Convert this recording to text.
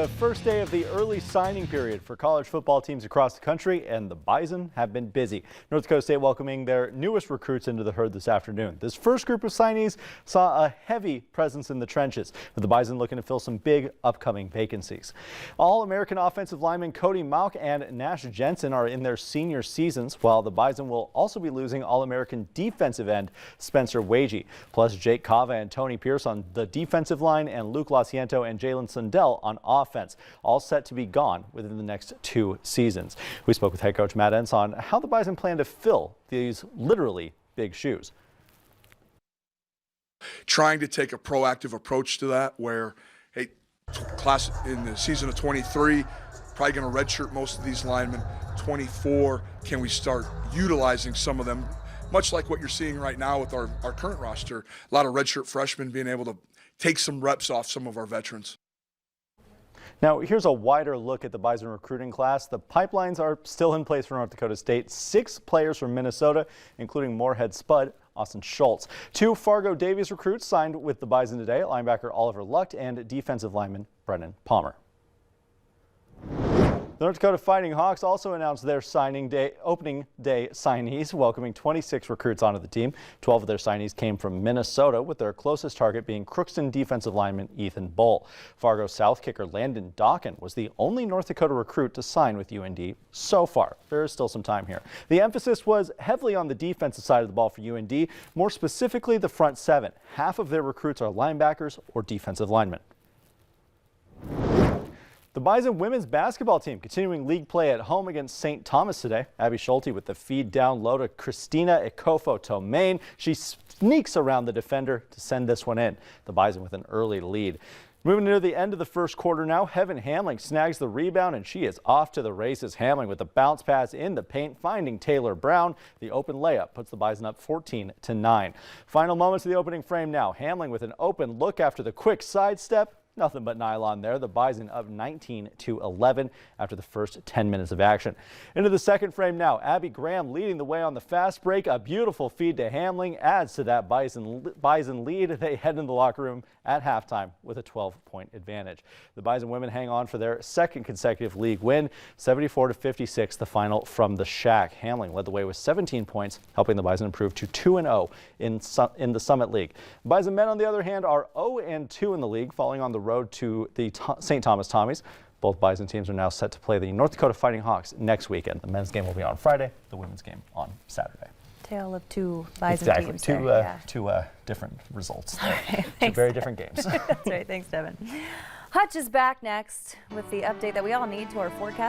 The first day of the early signing period for college football teams across the country, and the Bison have been busy. North Dakota State welcoming their newest recruits into the herd this afternoon. This first group of signees saw a heavy presence in the trenches, with the Bison looking to fill some big upcoming vacancies. All-American offensive linemen Cody Mauch and Nash Jensen are in their senior seasons, while the Bison will also be losing All-American defensive end Spencer Wagee, plus Jake Cava and Tony Pierce on the defensive line, and Luke Laciento and Jalen Sundell on offense, all set to be gone within the next 2 seasons. We spoke with head coach Matt Entz on how the Bison plan to fill these literally big shoes. Trying to take a proactive approach to that where, hey, class in the season of 23, probably going to redshirt most of these linemen. 24, can we start utilizing some of them? Much like what you're seeing right now with our current roster, a lot of redshirt freshmen being able to take some reps off some of our veterans. Now, here's a wider look at the Bison recruiting class. The pipelines are still in place for North Dakota State. 6 players from Minnesota, including Moorhead Spud Austin Schultz. 2 Fargo Davies recruits signed with the Bison today, linebacker Oliver Lucht and defensive lineman Brennan Palmer. The North Dakota Fighting Hawks also announced their opening day signees, welcoming 26 recruits onto the team. 12 of their signees came from Minnesota, with their closest target being Crookston defensive lineman Ethan Bull. Fargo South kicker Landon Dawkin was the only North Dakota recruit to sign with UND so far. There is still some time here. The emphasis was heavily on the defensive side of the ball for UND, more specifically the front 7. Half of their recruits are linebackers or defensive linemen. The Bison women's basketball team continuing league play at home against St. Thomas today. Abby Schulte with the feed down low to Christina Ekofo-Tomaine. She sneaks around the defender to send this one in. The Bison with an early lead. Moving near the end of the first quarter now, Heaven Hamling snags the rebound, and she is off to the races. Hamling with a bounce pass in the paint, finding Taylor Brown. The open layup puts the Bison up 14-9. Final moments of the opening frame now. Hamling with an open look after the quick sidestep. Nothing but nylon there. The Bison up 19-11 after the first 10 minutes of action. Into the second frame now. Abby Graham leading the way on the fast break. A beautiful feed to Hamling adds to that Bison lead. They head into the locker room at halftime with a 12-point advantage. The Bison women hang on for their second consecutive league win, 74-56, the final from the Shack. Hamling led the way with 17 points, helping the Bison improve to 2-0 in the Summit League. Bison men, on the other hand, are 0-2 in the league, falling on the road to the St. Thomas Tommies. Both Bison teams are now set to play the North Dakota Fighting Hawks next weekend. The men's game will be on Friday, the women's game on Saturday. Tale of 2 Bison teams. Two different results. Okay, two very different games. That's right. Thanks, Devin. Hutch is back next with the update that we all need to our forecast.